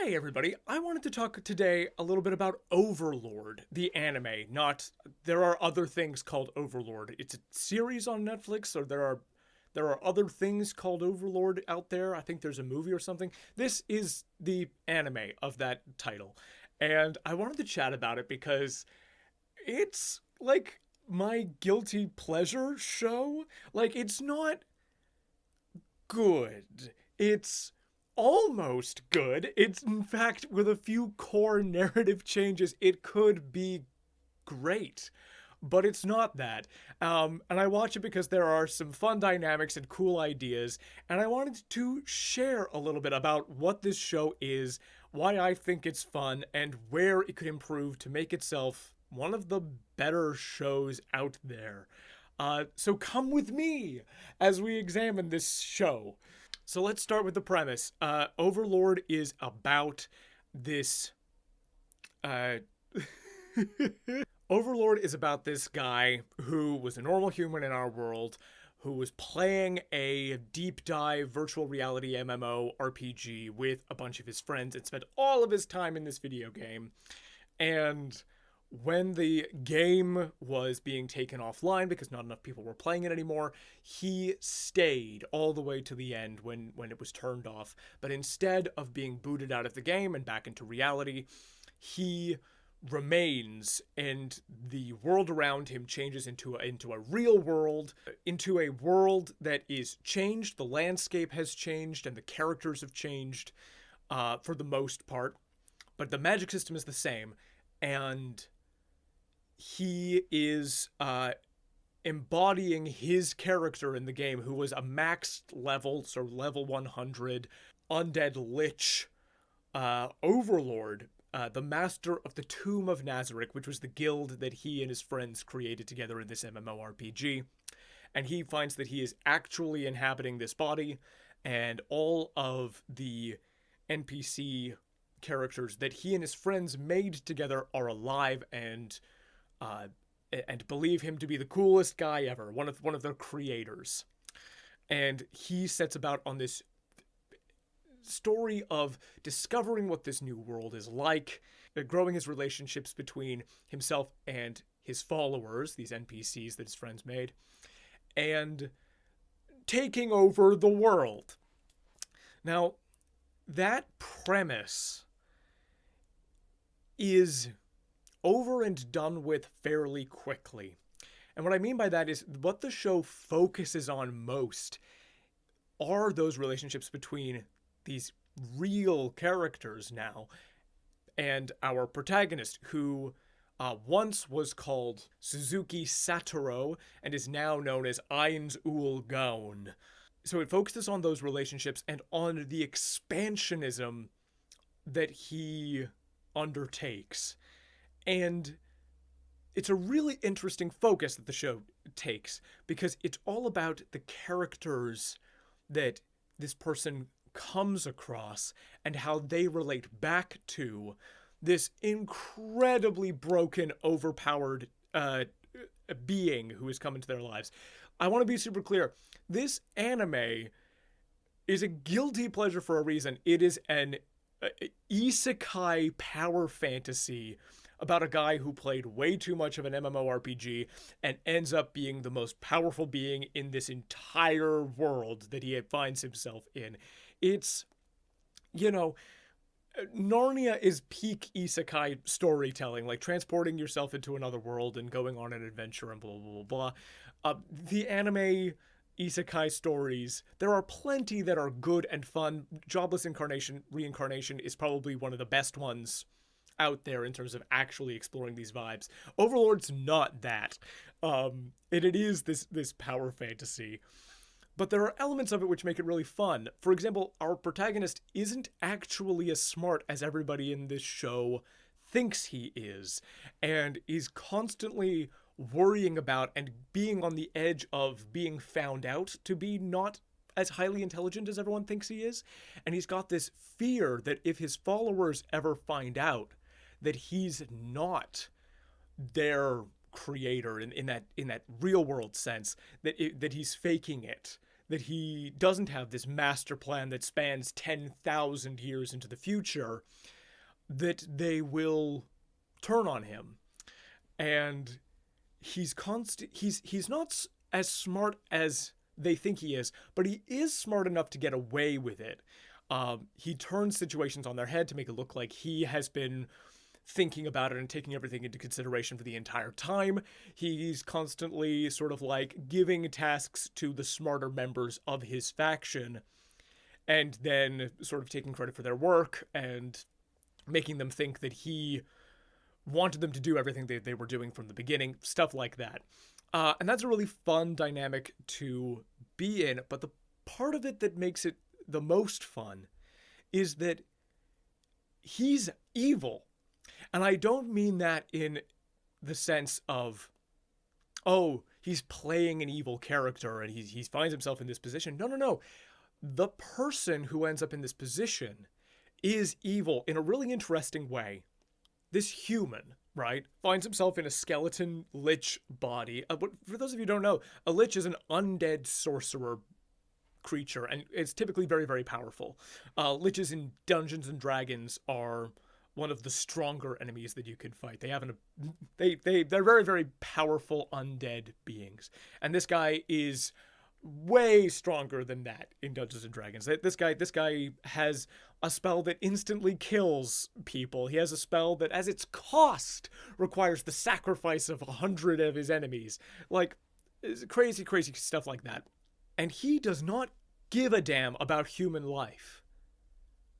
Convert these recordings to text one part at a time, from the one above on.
Hey everybody, I wanted to talk today a little bit about Overlord, the anime. There are other things called Overlord. It's a series on Netflix, or there are other things called Overlord out there. I think there's a movie or something. This is the anime of that title. And I wanted to chat about it because it's like my guilty pleasure show. Like, it's not good. It's almost good. It's, in fact, with a few core narrative changes, it could be great. But it's not that. And I watch it because there are some fun dynamics and cool ideas. And I wanted to share a little bit about what this show is, why I think it's fun, and where it could improve to make itself one of the better shows out there. So come with me as we examine this show. So let's start with the premise. Overlord is about this. Overlord is about this guy who was a normal human in our world, who was playing a deep dive virtual reality MMO RPG with a bunch of his friends and spent all of his time in this video game. And when the game was being taken offline because not enough people were playing it anymore, he stayed all the way to the end when it was turned off. But instead of being booted out of the game and back into reality, he remains, and the world around him changes into a real world, into a world that is changed. The landscape has changed and the characters have changed for the most part, but the magic system is the same. And he is embodying his character in the game, who was a maxed level, so level 100, undead lich overlord, the master of the Tomb of Nazarick, which was the guild that he and his friends created together in this MMORPG. And he finds that he is actually inhabiting this body, and all of the NPC characters that he and his friends made together are alive and believe him to be the coolest guy ever, one of their creators. And he sets about on this story of discovering what this new world is like, growing his relationships between himself and his followers, these NPCs that his friends made, and taking over the world. Now, that premise is over and done with fairly quickly. And what I mean by that is what the show focuses on most are those relationships between these real characters now and our protagonist, who once was called Suzuki Satoru and is now known as Ainz Ul Gaon. So it focuses on those relationships and on the expansionism that he undertakes. And it's a really interesting focus that the show takes, because it's all about the characters that this person comes across and how they relate back to this incredibly broken, overpowered being who has come into their lives. I want to be super clear. This anime is a guilty pleasure for a reason. It is an Isekai power fantasy about a guy who played way too much of an MMORPG and ends up being the most powerful being in this entire world that he finds himself in. It's, Narnia is peak Isekai storytelling, like transporting yourself into another world and going on an adventure and blah, blah, blah, blah. The anime Isekai stories, there are plenty that are good and fun. Jobless Reincarnation is probably one of the best ones out there in terms of actually exploring these vibes. Overlord's not that. It is this power fantasy. But there are elements of it which make it really fun. For example, our protagonist isn't actually as smart as everybody in this show thinks he is, and is constantly worrying about and being on the edge of being found out to be not as highly intelligent as everyone thinks he is. And he's got this fear that if his followers ever find out that he's not their creator in that real world sense, that he's faking it, that he doesn't have this master plan that spans 10,000 years into the future, that they will turn on him. And he's not as smart as they think he is, but he is smart enough to get away with it. He turns situations on their head to make it look like he has been thinking about it and taking everything into consideration for the entire time. He's constantly sort of like giving tasks to the smarter members of his faction and then sort of taking credit for their work and making them think that he wanted them to do everything they were doing from the beginning, stuff like that. And that's a really fun dynamic to be in, but the part of it that makes it the most fun is that he's evil. And I don't mean that in the sense of, oh, he's playing an evil character and he finds himself in this position. No. The person who ends up in this position is evil in a really interesting way. This human, right, finds himself in a skeleton lich body. For those of you who don't know, a lich is an undead sorcerer creature, and it's typically very, very powerful. Liches in Dungeons and Dragons are one of the stronger enemies that you could fight. They're very, very powerful undead beings, and this guy is way stronger than that in Dungeons and Dragons. This guy has a spell that instantly kills people. He has a spell that, as its cost, requires the sacrifice of 100 of his enemies. Like, crazy, crazy stuff like that. And he does not give a damn about human life,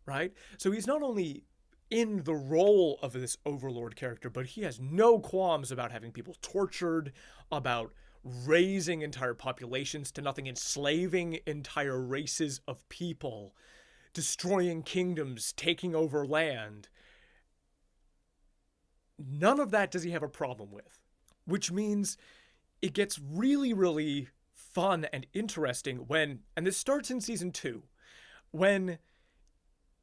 right? So he's not only in the role of this Overlord character, but he has no qualms about having people tortured, about raising entire populations to nothing, enslaving entire races of people, destroying kingdoms, taking over land. None of that does he have a problem with, which means it gets really, really fun and interesting when, and this starts in season 2, when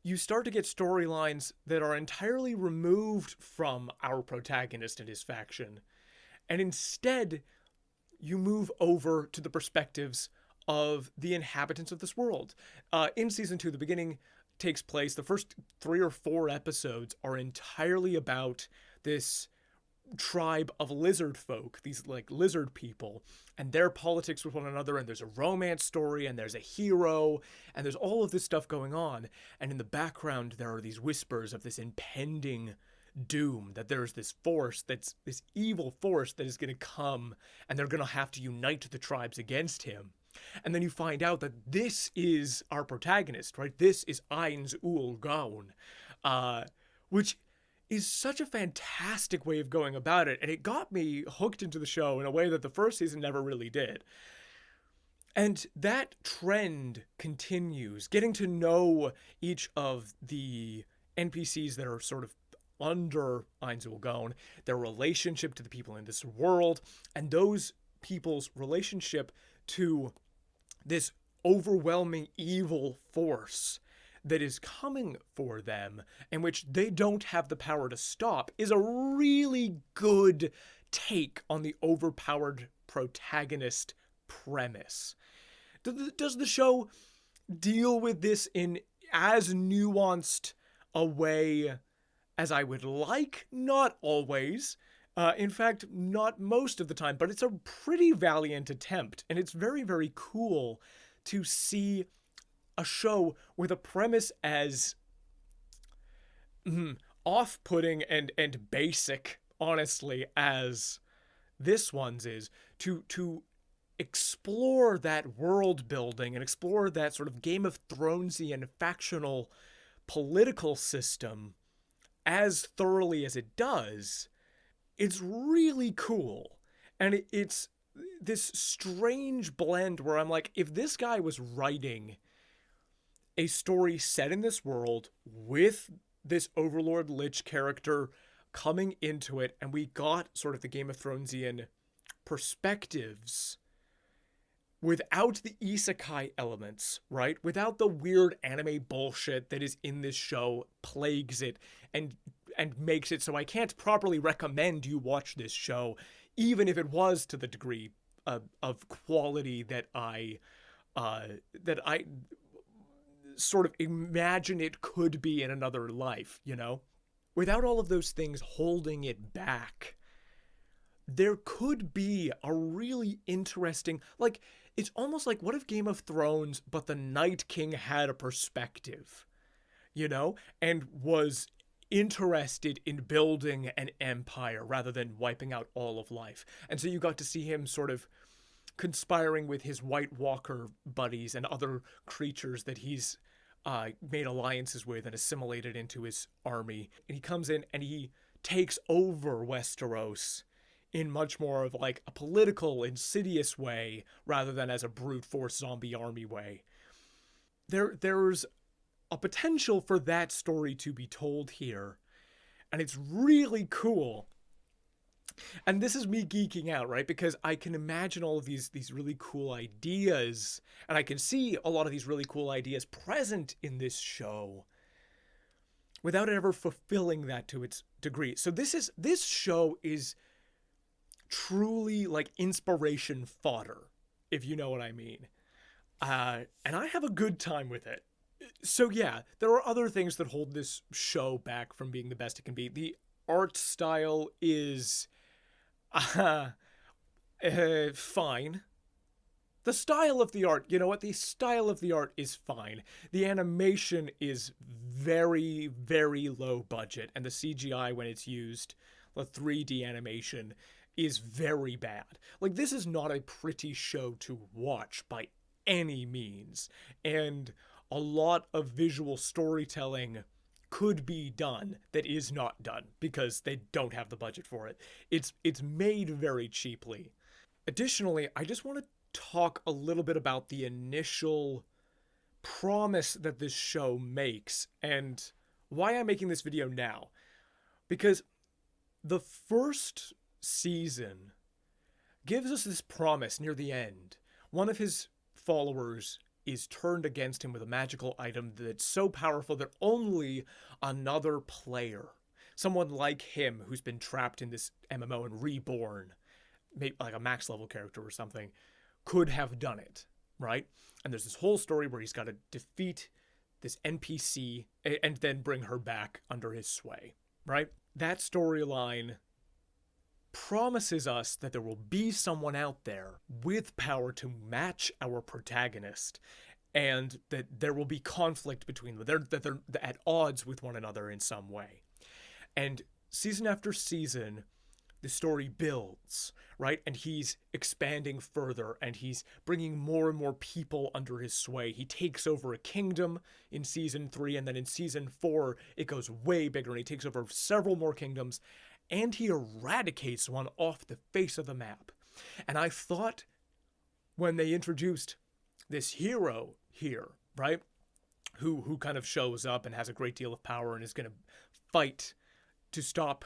you start to get storylines that are entirely removed from our protagonist and his faction, and instead you move over to the perspectives of the inhabitants of this world. In season 2, the beginning takes place, the first 3 or 4 episodes are entirely about this tribe of lizard folk, these like lizard people, and their politics with one another, and there's a romance story, and there's a hero, and there's all of this stuff going on, and in the background there are these whispers of this impending doom, that there's this force, that's this evil force that is going to come, and they're going to have to unite the tribes against him. And then you find out that this is our protagonist, right? This is Ainz Ul Gaun, which is such a fantastic way of going about it, and it got me hooked into the show in a way that the first season never really did. And that trend continues, getting to know each of the NPCs that are sort of under Ainz Ul Gaun, their relationship to the people in this world, and those people's relationship to this overwhelming evil force that is coming for them, and which they don't have the power to stop, is a really good take on the overpowered protagonist premise. Does the show deal with this in as nuanced a way as I would like? Not always. In fact, not most of the time, but it's a pretty valiant attempt, and it's very, very cool to see a show with a premise as off-putting and basic, honestly, as this one's is, to explore that world building and explore that sort of Game of Thronesian factional political system as thoroughly as it does. It's really cool. And it's this strange blend where I'm like, if this guy was writing a story set in this world with this Overlord Lich character coming into it, and we got sort of the Game of Thronesian perspectives without the isekai elements, right? Without the weird anime bullshit that is in this show, plagues it, and makes it so I can't properly recommend you watch this show, even if it was to the degree of quality that I uh, that I sort of imagine it could be in another life, you know? Without all of those things holding it back, there could be a really interesting, like, it's almost like, what if Game of Thrones, but the Night King had a perspective, you know, and was interested in building an empire rather than wiping out all of life. And so you got to see him sort of conspiring with his White Walker buddies and other creatures that he's made alliances with and assimilated into his army. And he comes in and he takes over Westeros in much more of like a political, insidious way rather than as a brute force zombie army way. There's a potential for that story to be told here, and it's really cool. And this is me geeking out, right? Because I can imagine all of these really cool ideas, and I can see a lot of these really cool ideas present in this show without it ever fulfilling that to its degree. So this show is truly like inspiration fodder, if you know what I mean. And I have a good time with it. So yeah, there are other things that hold this show back from being the best it can be. The art style is fine. The style of the art, you know what? The style of the art is fine. The animation is very, very low budget, and the CGI when it's used, the 3D animation, is very bad. Like, this is not a pretty show to watch by any means, and a lot of visual storytelling could be done that is not done because they don't have the budget for it. It's made very cheaply. Additionally, I just want to talk a little bit about the initial promise that this show makes and why I'm making this video now. Because the first season gives us this promise near the end. One of his followers is turned against him with a magical item that's so powerful that only another player, someone like him who's been trapped in this MMO and reborn, maybe like a max level character or something, could have done it, right? And there's this whole story where he's got to defeat this NPC and then bring her back under his sway, right? That storyline promises us that there will be someone out there with power to match our protagonist, and that there will be conflict between them, that they're at odds with one another in some way. And season after season, the story builds, right? And he's expanding further, and he's bringing more and more people under his sway. He takes over a kingdom in season 3, and then in season 4, it goes way bigger, and he takes over several more kingdoms, and he eradicates one off the face of the map. And I thought when they introduced this hero here, right, who kind of shows up and has a great deal of power and is going to fight to stop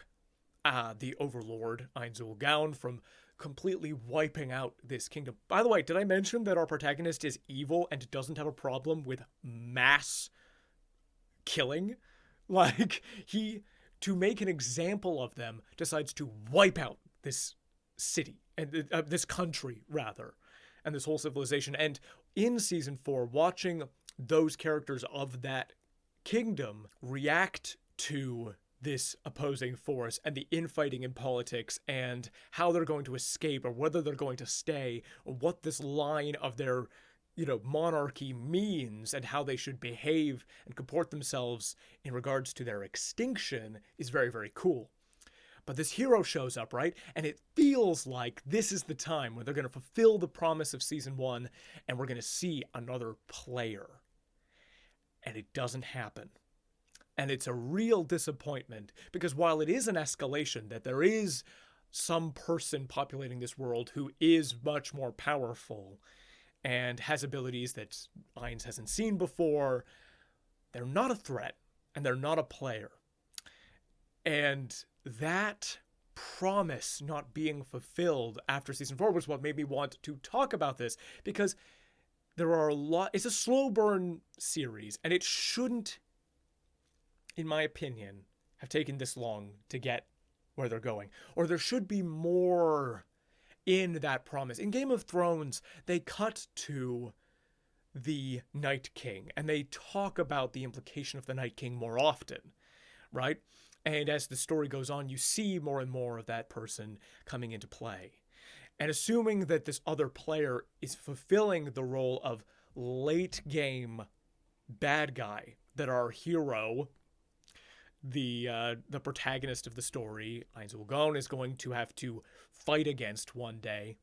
the Overlord, Ainzul Gaon, from completely wiping out this kingdom. By the way, did I mention that our protagonist is evil and doesn't have a problem with mass killing? Like, he, to make an example of them, decides to wipe out this city, and this country, rather, and this whole civilization. And in season 4, watching those characters of that kingdom react to this opposing force and the infighting in politics and how they're going to escape or whether they're going to stay or what this line of their, monarchy means and how they should behave and comport themselves in regards to their extinction is very, very cool. But this hero shows up, right? And it feels like this is the time when they're going to fulfill the promise of season 1 and we're going to see another player. And it doesn't happen. And it's a real disappointment because while it is an escalation that there is some person populating this world who is much more powerful and has abilities that Ainz hasn't seen before, they're not a threat and they're not a player. And that promise not being fulfilled after season 4 was what made me want to talk about this, because there are it's a slow burn series and it shouldn't, in my opinion, have taken this long to get where they're going. Or there should be more in that promise. In Game of Thrones, they cut to the Night King, and they talk about the implication of the Night King more often, right? And as the story goes on, you see more and more of that person coming into play. And assuming that this other player is fulfilling the role of late game bad guy, that our hero, the protagonist of the story, Ainzul Gon, is going to have to fight against one day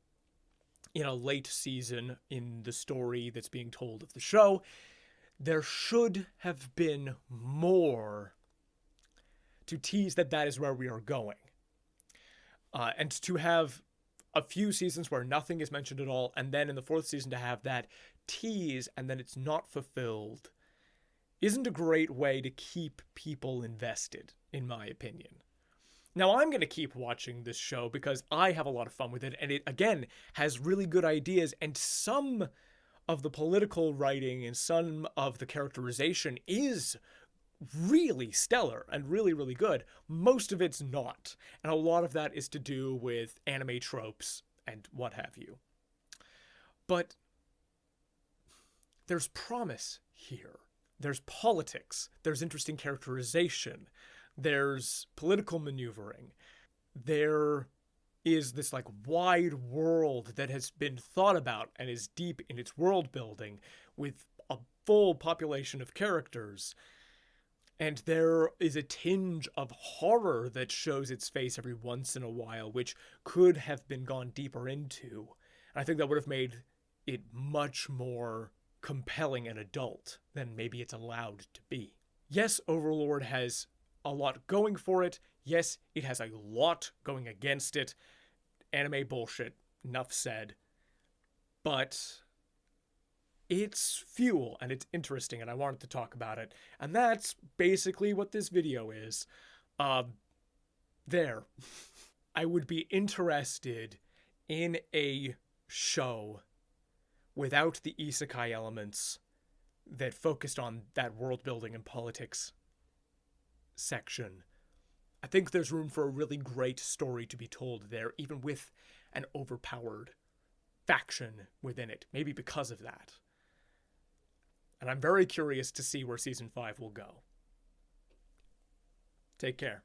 in a late season in the story that's being told of the show, there should have been more to tease that that is where we are going. And to have a few seasons where nothing is mentioned at all, and then in the fourth season to have that tease and then it's not fulfilled, isn't a great way to keep people invested, in my opinion. Now, I'm going to keep watching this show because I have a lot of fun with it, and it, again, has really good ideas, and some of the political writing and some of the characterization is really stellar and really, really good. Most of it's not, and a lot of that is to do with anime tropes and what have you. But there's promise here. There's politics. There's interesting characterization. There's political maneuvering. There is this like wide world that has been thought about and is deep in its world building with a full population of characters. And there is a tinge of horror that shows its face every once in a while, which could have been gone deeper into. And I think that would have made it much more compelling and adult than maybe it's allowed to be. Yes, Overlord has a lot going for it. Yes, it has a lot going against it. Anime bullshit, enough said. But it's fuel and it's interesting and I wanted to talk about it. And that's basically what this video is. There. I would be interested in a show without the Isekai elements that focused on that world building and politics section. I think there's room for a really great story to be told there, even with an overpowered faction within it, maybe because of that. And I'm very curious to see where Season 5 will go. Take care.